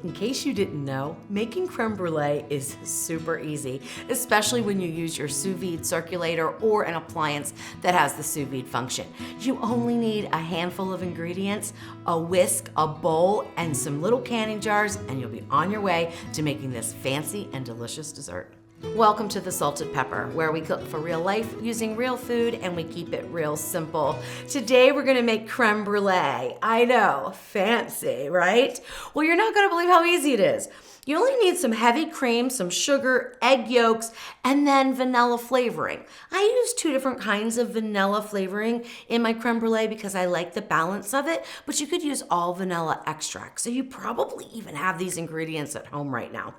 In case you didn't know, making creme brulee is super easy, especially when you use your sous-vide circulator or an appliance that has the sous-vide function. You only need a handful of ingredients, a whisk, a bowl, and some little canning jars, and you'll be on your way to making this fancy and delicious dessert. Welcome to the Salted Pepper, where we cook for real life using real food and we keep it real simple. Today we're gonna make creme brulee. I know, fancy, right? Well, you're not gonna believe how easy it is. You only need some heavy cream, some sugar, egg yolks, and then vanilla flavoring. I use 2 different kinds of vanilla flavoring in my creme brulee because I like the balance of it, but you could use all vanilla extract. So you probably even have these ingredients at home right now.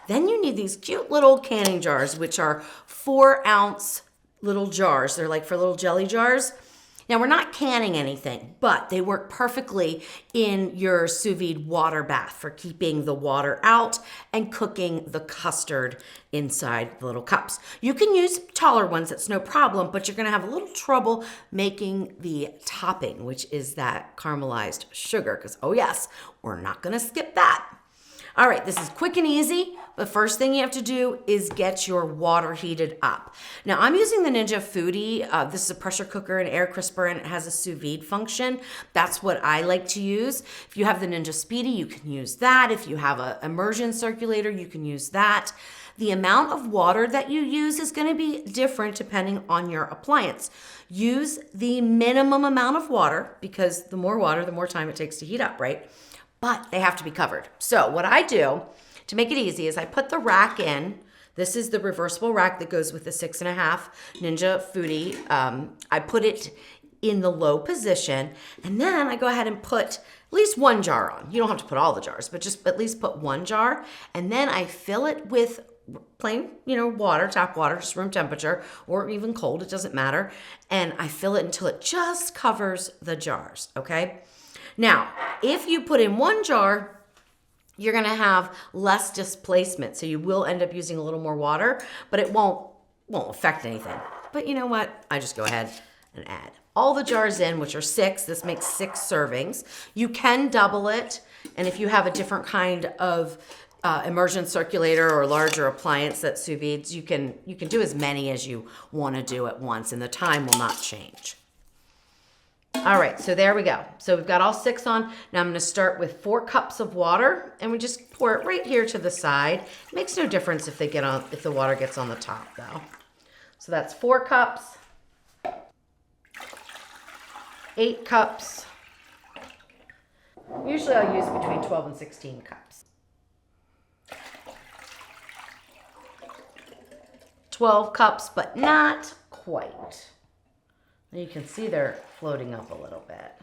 Then you need these cute little canning jars, which are 4-ounce little jars. They're like for little jelly jars. Now we're not canning anything, but they work perfectly in your sous vide water bath for keeping the water out and cooking the custard inside the little cups. You can use taller ones, that's no problem, but you're gonna have a little trouble making the topping, which is that caramelized sugar, because oh yes, we're not gonna skip that. All right, this is quick and easy, but first thing you have to do is get your water heated up. Now, I'm using the Ninja Foodi. This is a pressure cooker and air crisper, and it has a sous vide function. That's what I like to use. If you have the Ninja Speedy, you can use that. If you have an immersion circulator, you can use that. The amount of water that you use is gonna be different depending on your appliance. Use the minimum amount of water, because the more water, the more time it takes to heat up, right? But they have to be covered. So what I do to make it easy is I put the rack in. This is the reversible rack that goes with the 6.5 Ninja Foodi. I put it in the low position, and then I go ahead and put at least 1 jar on. You don't have to put all the jars, but just at least put 1 jar. And then I fill it with plain, water, tap water, just room temperature, or even cold, it doesn't matter. And I fill it until it just covers the jars, okay? Now, if you put in 1 jar, you're gonna have less displacement. So you will end up using a little more water, but it won't affect anything. But you know what? I just go ahead and add all the jars in, which are 6. This makes 6 servings. You can double it. And if you have a different kind of immersion circulator or larger appliance that sous vides, you can do as many as you wanna do at once, and the time will not change. All right, so there we go. So we've got all 6 on. Now I'm gonna start with 4 cups of water, and we just pour it right here to the side. It makes no difference if the water gets on the top though. So that's 4 cups, 8 cups. Usually I'll use between 12 and 16 cups. 12 cups, but not quite. You can see they're floating up a little bit.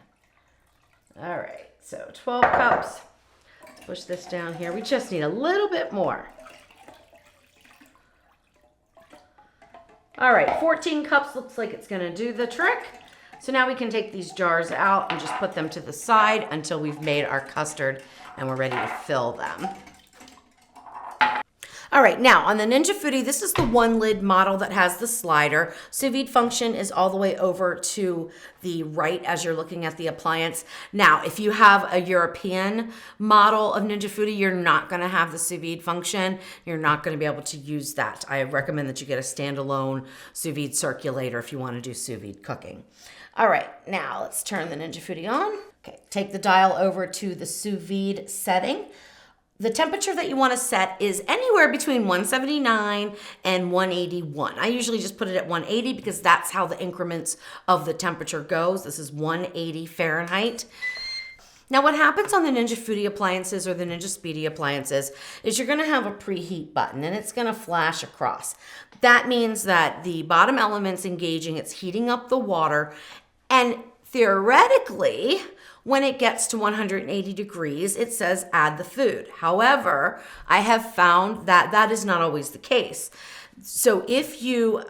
All right, so 12 cups. Let's push this down here. We just need a little bit more. All right, 14 cups looks like it's gonna do the trick. So now we can take these jars out and just put them to the side until we've made our custard and we're ready to fill them. All right, now on the Ninja Foodi, this is the 1 lid model that has the slider. Sous vide function is all the way over to the right as you're looking at the appliance. Now, if you have a European model of Ninja Foodi, you're not gonna have the sous vide function. You're not gonna be able to use that. I recommend that you get a standalone sous vide circulator if you wanna do sous vide cooking. All right, now let's turn the Ninja Foodi on. Okay, take the dial over to the sous vide setting. The temperature that you want to set is anywhere between 179 and 181. I usually just put it at 180 because that's how the increments of the temperature goes. This is 180 Fahrenheit. Now what happens on the Ninja Foodi appliances or the Ninja Speedy appliances is you're gonna have a preheat button and it's gonna flash across. That means that the bottom element's engaging, it's heating up the water, and theoretically, when it gets to 180 degrees, it says add the food. However, I have found that that is not always the case. So if you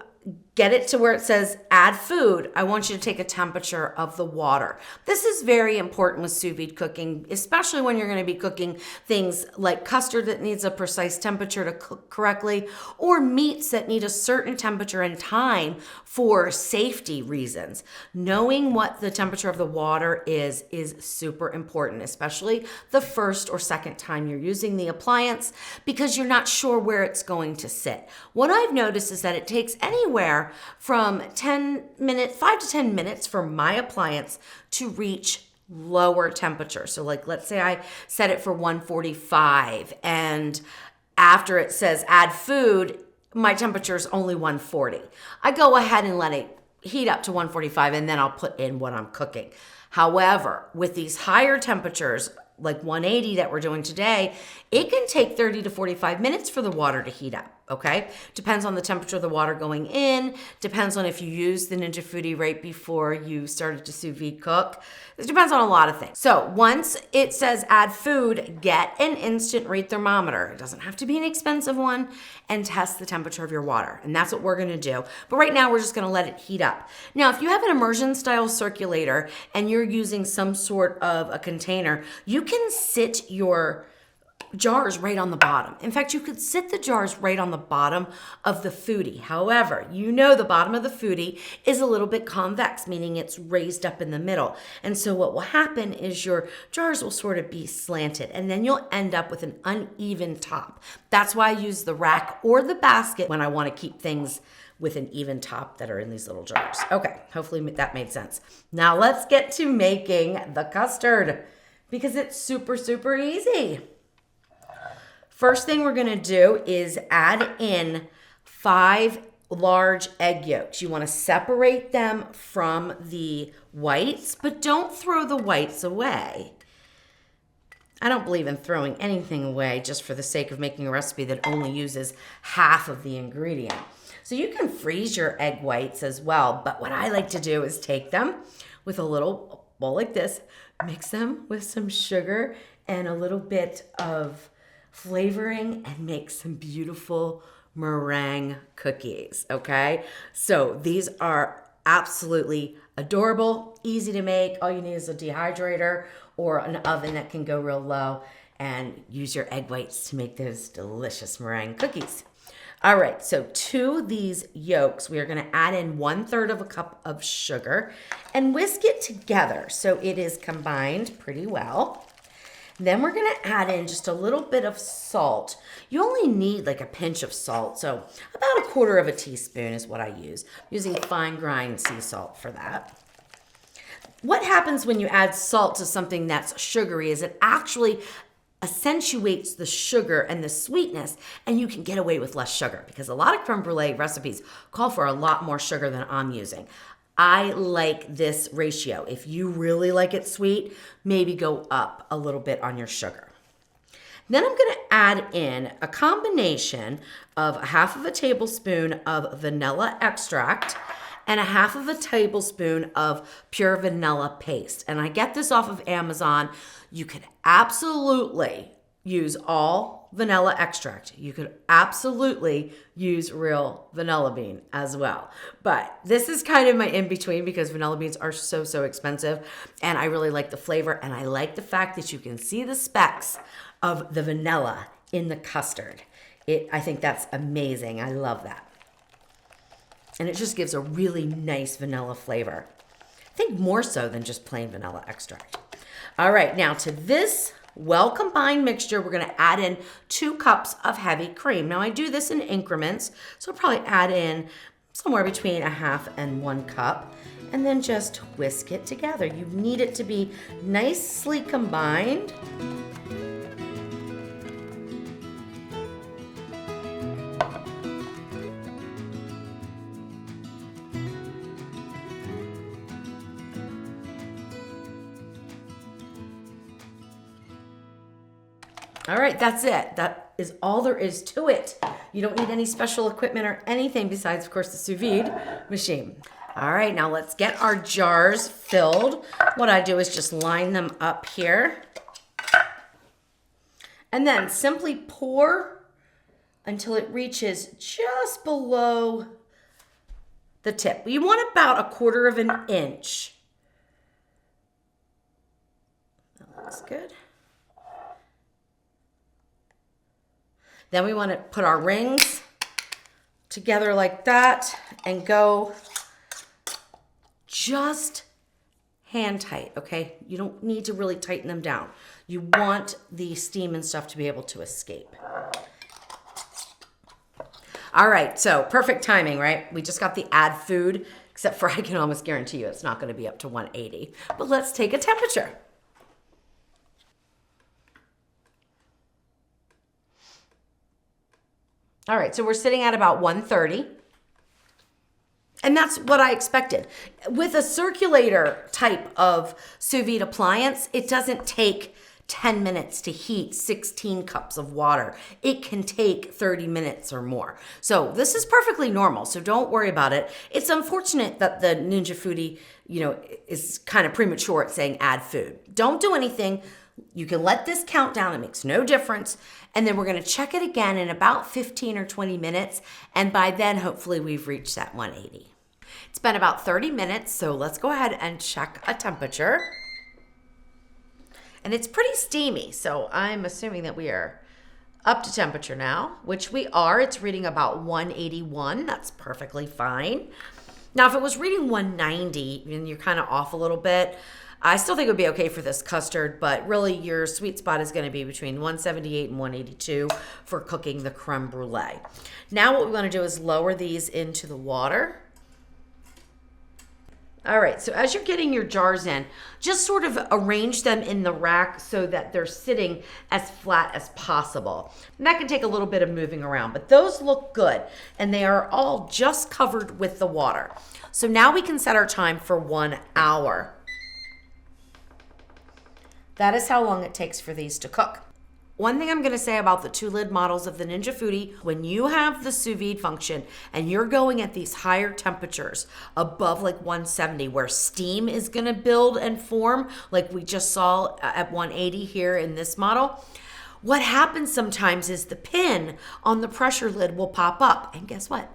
get it to where it says add food, I want you to take a temperature of the water. This is very important with sous vide cooking, especially when you're going to be cooking things like custard that needs a precise temperature to cook correctly, or meats that need a certain temperature and time for safety reasons. Knowing what the temperature of the water is super important, especially the first or second time you're using the appliance, because you're not sure where it's going to sit. What I've noticed is that it takes anywhere from 5 to 10 minutes for my appliance to reach lower temperature. So like, let's say I set it for 145, and after it says add food, my temperature is only 140. I go ahead and let it heat up to 145, and then I'll put in what I'm cooking. However, with these higher temperatures, like 180 that we're doing today, it can take 30 to 45 minutes for the water to heat up, okay? Depends on the temperature of the water going in, depends on if you used the Ninja Foodi right before you started to sous vide cook. It depends on a lot of things. So once it says add food, get an instant read thermometer. It doesn't have to be an expensive one, and test the temperature of your water. And that's what we're gonna do. But right now we're just gonna let it heat up. Now, if you have an immersion style circulator and you're using some sort of a container, you can sit your jars right on the bottom. In fact, you could sit the jars right on the bottom of the Foodi. However, you know the bottom of the Foodi is a little bit convex, meaning it's raised up in the middle. And so what will happen is your jars will sort of be slanted, and then you'll end up with an uneven top. That's why I use the rack or the basket when I want to keep things with an even top that are in these little jars. Okay, hopefully that made sense. Now let's get to making the custard, because it's super, super easy. First thing we're gonna do is add in 5 large egg yolks. You wanna separate them from the whites, but don't throw the whites away. I don't believe in throwing anything away just for the sake of making a recipe that only uses half of the ingredient. So you can freeze your egg whites as well, but what I like to do is take them with a little bowl like this, mix them with some sugar and a little bit of flavoring, and make some beautiful meringue cookies, okay? So these are absolutely adorable, easy to make. All you need is a dehydrator or an oven that can go real low, and use your egg whites to make those delicious meringue cookies. All right, so to these yolks, we are gonna add in 1/3 of a cup of sugar and whisk it together so it is combined pretty well. Then we're gonna add in just a little bit of salt. You only need like a pinch of salt, so about 1/4 teaspoon is what I use. I'm using fine grind sea salt for that. What happens when you add salt to something that's sugary is it actually accentuates the sugar and the sweetness, and you can get away with less sugar, because a lot of creme brulee recipes call for a lot more sugar than I'm using. I like this ratio. If you really like it sweet, maybe go up a little bit on your sugar. Then I'm gonna add in a combination of 1/2 tablespoon of vanilla extract and 1/2 tablespoon of pure vanilla paste. And I get this off of Amazon. You could absolutely use all vanilla extract. You could absolutely use real vanilla bean as well. But this is kind of my in-between, because vanilla beans are so, so expensive, and I really like the flavor, and I like the fact that you can see the specks of the vanilla in the custard. I think that's amazing. I love that. And it just gives a really nice vanilla flavor. I think more so than just plain vanilla extract. All right, now to this well-combined mixture, we're gonna add in 2 cups of heavy cream. Now I do this in increments, so I'll probably add in somewhere between 1/2 and 1 cup, and then just whisk it together. You need it to be nicely combined. All right, that's it. That is all there is to it. You don't need any special equipment or anything besides, of course, the sous vide machine. All right, now let's get our jars filled. What I do is just line them up here, and then simply pour until it reaches just below the tip. You want about 1/4 of an inch. That looks good. Then we want to put our rings together like that and go just hand tight, okay? You don't need to really tighten them down. You want the steam and stuff to be able to escape. All right, so perfect timing, right? We just got the add food, except for I can almost guarantee you it's not going to be up to 180. But let's take a temperature. All right, so we're sitting at about 130. And that's what I expected. With a circulator type of sous vide appliance, it doesn't take 10 minutes to heat 16 cups of water. It can take 30 minutes or more. So this is perfectly normal, so don't worry about it. It's unfortunate that the Ninja Foodi, is kind of premature at saying add food. Don't do anything. You can let this count down. It makes no difference. And then we're going to check it again in about 15 or 20 minutes. And by then, hopefully, we've reached that 180. It's been about 30 minutes, so let's go ahead and check a temperature. And it's pretty steamy, so I'm assuming that we are up to temperature now, which we are. It's reading about 181. That's perfectly fine. Now, if it was reading 190, and you're kind of off a little bit, I still think it would be okay for this custard, but really your sweet spot is going to be between 178 and 182 for cooking the creme brulee. Now what we want to do is lower these into the water. All right, so as you're getting your jars in, just sort of arrange them in the rack so that they're sitting as flat as possible. And that can take a little bit of moving around, but those look good, and they are all just covered with the water. So now we can set our time for 1 hour. That is how long it takes for these to cook. One thing I'm going to say about the 2-lid models of the Ninja Foodi, when you have the sous vide function and you're going at these higher temperatures above like 170 where steam is going to build and form like we just saw at 180 here in this model, what happens sometimes is the pin on the pressure lid will pop up, and guess what?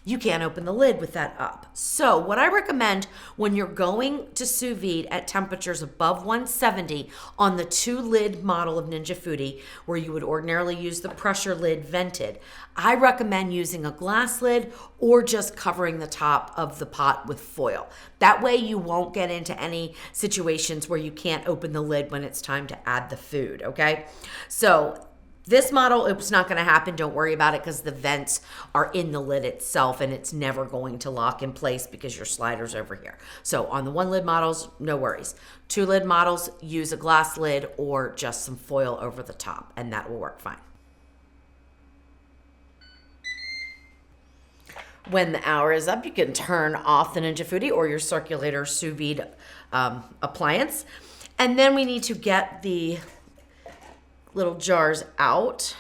You can't open the lid with that up. So what I recommend when you're going to sous vide at temperatures above 170 on the 2-lid model of Ninja Foodi, where you would ordinarily use the pressure lid vented, I recommend using a glass lid or just covering the top of the pot with foil. That way you won't get into any situations where you can't open the lid when it's time to add the food, okay? So this model, it's not going to happen. Don't worry about it because the vents are in the lid itself and it's never going to lock in place because your slider's over here. So on the 1-lid models, no worries. 2-lid models, use a glass lid or just some foil over the top and that will work fine. When the hour is up, you can turn off the Ninja Foodi or your circulator sous vide appliance. And then we need to get the little jars out.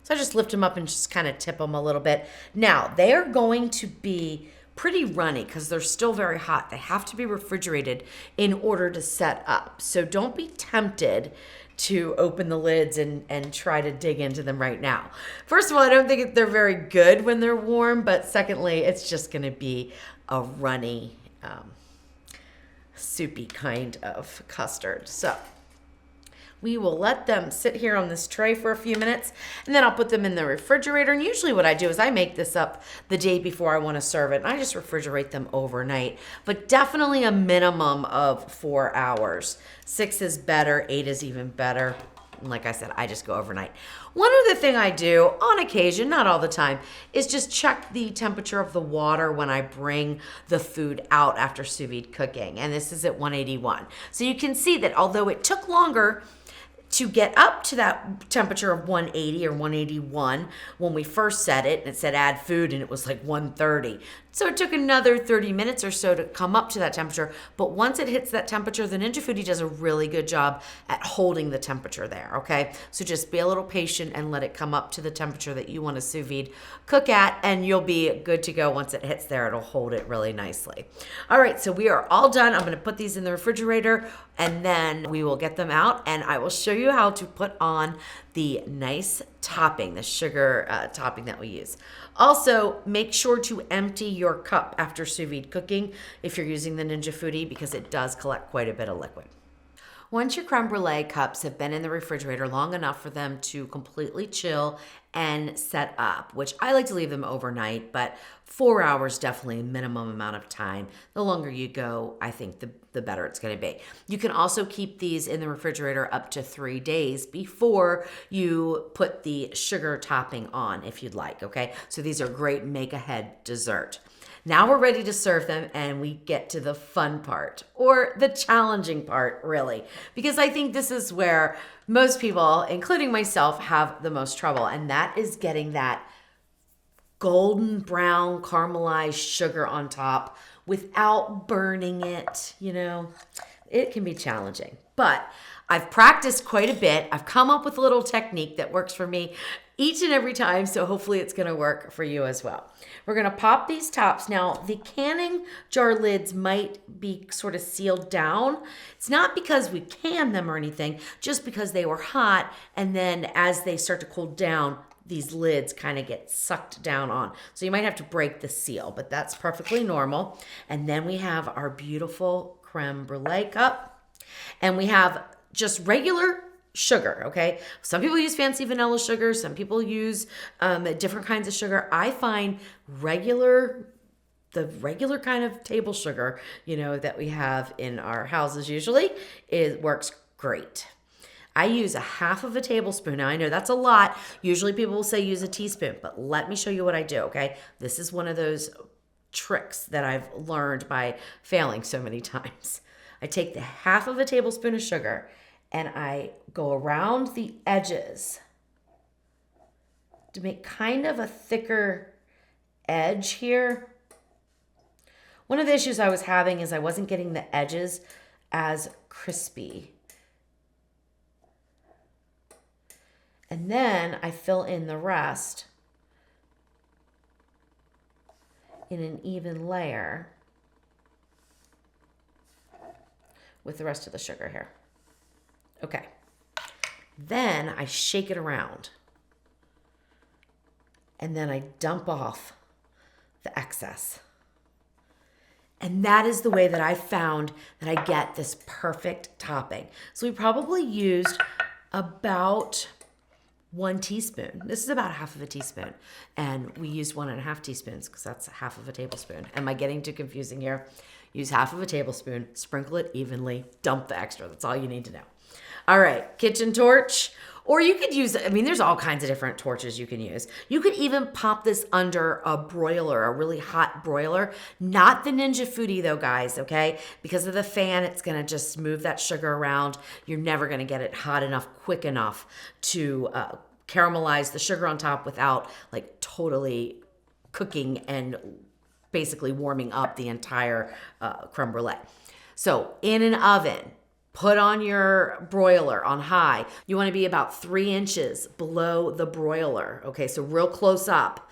So I just lift them up and just kind of tip them a little bit. Now, they are going to be pretty runny because they're still very hot. They have to be refrigerated in order to set up. So don't be tempted to open the lids and try to dig into them right now. First of all, I don't think they're very good when they're warm, but secondly, it's just going to be a runny, soupy kind of custard. So we will let them sit here on this tray for a few minutes, and then I'll put them in the refrigerator. And usually what I do is I make this up the day before I want to serve it, and I just refrigerate them overnight. But definitely a minimum of 4 hours. 6 is better, 8 is even better. And like I said, I just go overnight. One other thing I do on occasion, not all the time, is just check the temperature of the water when I bring the food out after sous vide cooking. And this is at 181. So you can see that although it took longer to get up to that temperature of 180 or 181 when we first set it, and it said add food and it was like 130. So it took another 30 minutes or so to come up to that temperature. But once it hits that temperature, the Ninja Foodi does a really good job at holding the temperature there, okay? So just be a little patient and let it come up to the temperature that you want to sous vide cook at, and you'll be good to go. Once it hits there, it'll hold it really nicely. All right, so we are all done. I'm going to put these in the refrigerator And then we will get them out and I will show you how to put on the nice topping, the sugar topping that we use. Also, make sure to empty your cup after sous vide cooking if you're using the Ninja Foodi because it does collect quite a bit of liquid. Once your creme brulee cups have been in the refrigerator long enough for them to completely chill and set up, which I like to leave them overnight, but 4 hours definitely a minimum amount of time. The longer you go, I think the better it's going to be. You can also keep these in the refrigerator up to 3 days before you put the sugar topping on if you'd like, okay? So these are great make-ahead dessert. Now we're ready to serve them and we get to the fun part, or the challenging part, really, because I think this is where most people, including myself, have the most trouble, and that is getting that golden brown caramelized sugar on top without burning it. You know, it can be challenging, but I've practiced quite a bit. I've come up with a little technique that works for me each and every time, so hopefully it's gonna work for you as well. We're gonna pop these tops. Now, the canning jar lids might be sort of sealed down. It's not because we canned them or anything, just because they were hot, and then as they start to cool down, these lids kind of get sucked down on. So you might have to break the seal, but that's perfectly normal. And then we have our beautiful creme brulee cup, and we have just regular sugar, okay? Some people use fancy vanilla sugar. Some people use different kinds of sugar. I find the regular kind of table sugar, you know, that we have in our houses usually, works great. I use 1/2 of a tablespoon. Now I know that's a lot. Usually people will say use a teaspoon, but let me show you what I do, okay? This is one of those tricks that I've learned by failing so many times. I take the 1/2 of a tablespoon of sugar and I go around the edges to make kind of a thicker edge here. One of the issues I was having is I wasn't getting the edges as crispy. And then I fill in the rest in an even layer with the rest of the sugar here. Okay, then I shake it around and then I dump off the excess. And that is the way that I found that I get this perfect topping. So we probably used about 1 teaspoon. This is about 1/2 of a teaspoon. And we used 1.5 teaspoons because that's 1/2 of a tablespoon. Am I getting too confusing here? Use 1/2 of a tablespoon, sprinkle it evenly, dump the extra. That's all you need to know. All right, kitchen torch, or you could use, I mean, there's all kinds of different torches you can use. You could even pop this under a broiler, a really hot broiler. Not the Ninja Foodi though, guys, okay? Because of the fan, it's gonna just move that sugar around. You're never gonna get it hot enough, quick enough to caramelize the sugar on top without like totally cooking and basically warming up the entire creme brulee. So in an oven, put on your broiler on high. You want to be about 3 inches below the broiler. Okay, so real close up.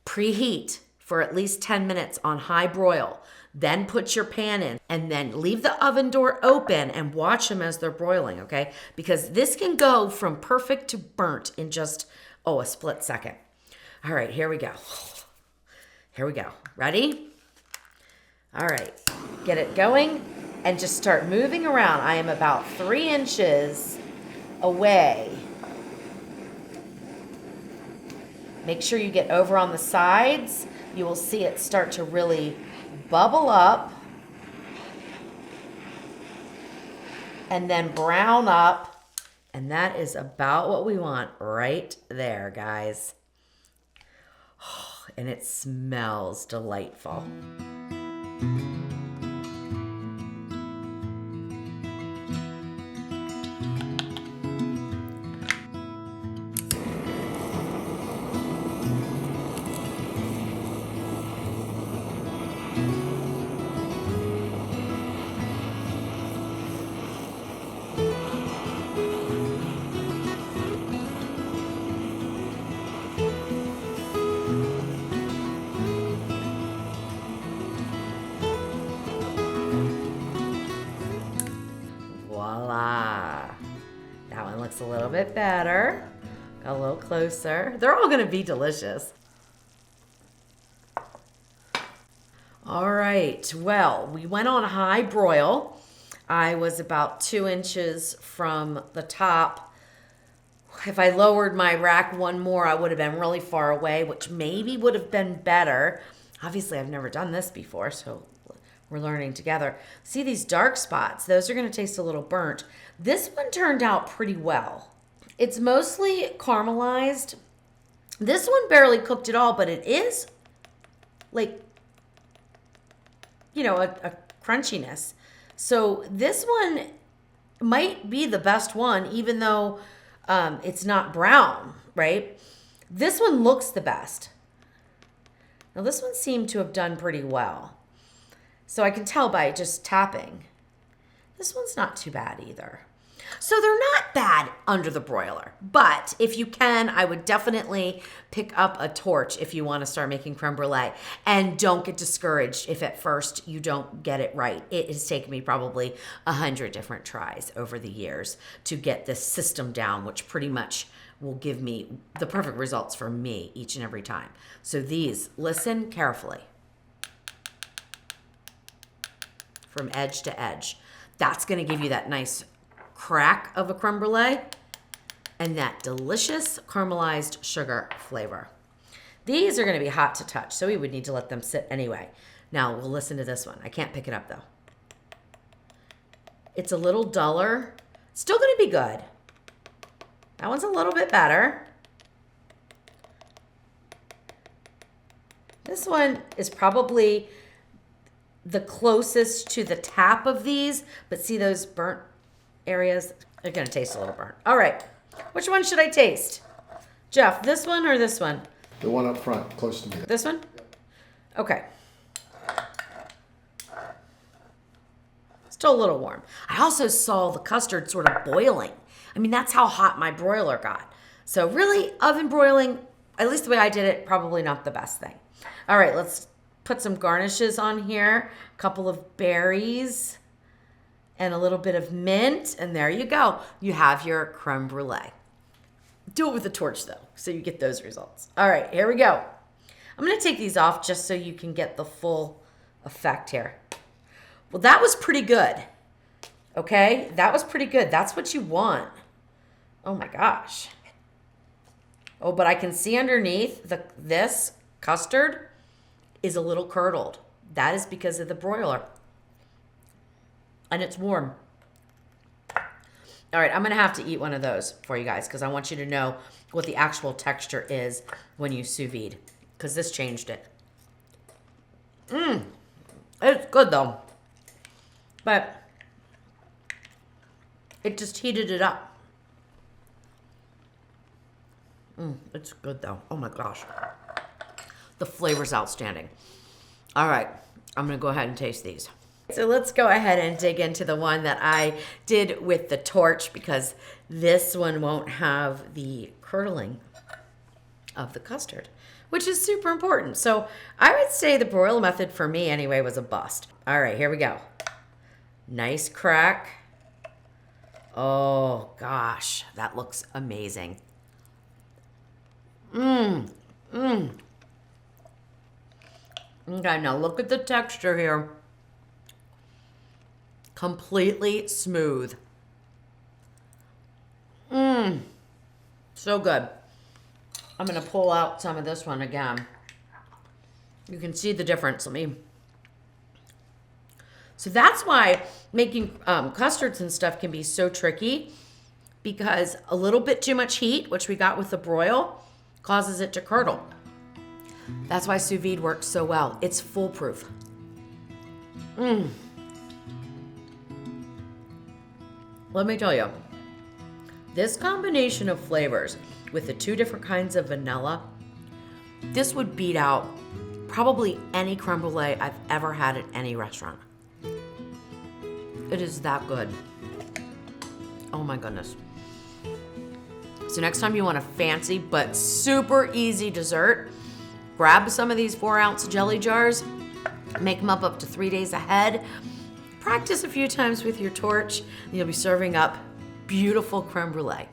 Preheat for at least 10 minutes on high broil. Then put your pan in and then leave the oven door open and watch them as they're broiling, okay? Because this can go from perfect to burnt in just, a split second. All right, here we go. Here we go. Ready? All right, get it going. And just start moving around. I am about 3 inches away. Make sure you get over on the sides. You will see it start to really bubble up and then brown up. And that is about what we want right there, guys. And it smells delightful. little bit better. Got a little closer. They're all gonna be delicious. All right, well, we went on high broil. I was about 2 inches from the top. If I lowered my rack one more, I would have been really far away, which maybe would have been better. Obviously, I've never done this before, so we're learning together. See these dark spots? Those are gonna taste a little burnt. This one turned out pretty well. It's mostly caramelized. This one barely cooked at all, but it is like, you know, a crunchiness. So this one might be the best one, even though it's not brown, right? This one looks the best. Now this one seemed to have done pretty well. So I can tell by just tapping. This one's not too bad either. So they're not bad under the broiler, but if you can, I would definitely pick up a torch if you want to start making creme brulee, and don't get discouraged if at first you don't get it right. It has taken me probably 100 different tries over the years to get this system down, which pretty much will give me the perfect results for me each and every time. So these, listen carefully. From edge to edge. That's going to give you that nice crack of a creme brulee and that delicious caramelized sugar flavor. These are going to be hot to touch, so we would need to let them sit anyway. Now we'll listen to this one. I can't pick it up though. It's a little duller. Still going to be good. That one's a little bit better. This one is probably the closest to the tap of these, but see those burnt areas? They're gonna taste a little burnt. All right, which one should I taste? Jeff, this one or this one? The one up front, close to me. This one? Okay. Still a little warm. I also saw the custard sort of boiling. I mean, that's how hot my broiler got. So really, oven broiling, at least the way I did it, probably not the best thing. All right, let's put some garnishes on here. A couple of berries and a little bit of mint, and there you go. You have your creme brulee. Do it with a torch though, so you get those results. All right, here we go. I'm gonna take these off just so you can get the full effect here. Well, that was pretty good. Okay, that was pretty good. That's what you want. Oh my gosh. Oh, but I can see underneath this custard is a little curdled. That is because of the broiler. And it's warm. All right, I'm gonna have to eat one of those for you guys because I want you to know what the actual texture is when you sous vide, because this changed it. It's good though. But it just heated it up. It's good though. Oh my gosh. The flavor's outstanding. All right, I'm gonna go ahead and taste these. So let's go ahead and dig into the one that I did with the torch, because this one won't have the curdling of the custard, which is super important. So I would say the broil method for me anyway was a bust. All right, here we go. Nice crack. Oh gosh, that looks amazing. Okay, now look at the texture here. Completely smooth. So good. I'm gonna pull out some of this one again. You can see the difference. So that's why making custards and stuff can be so tricky, because a little bit too much heat, which we got with the broil, causes it to curdle. That's why sous vide works so well. It's foolproof. Let me tell you, this combination of flavors with the two different kinds of vanilla, this would beat out probably any creme brulee I've ever had at any restaurant. It is that good. Oh my goodness. So next time you want a fancy but super easy dessert, grab some of these 4-ounce jelly jars, make them up to 3 days ahead, practice a few times with your torch, and you'll be serving up beautiful creme brulee.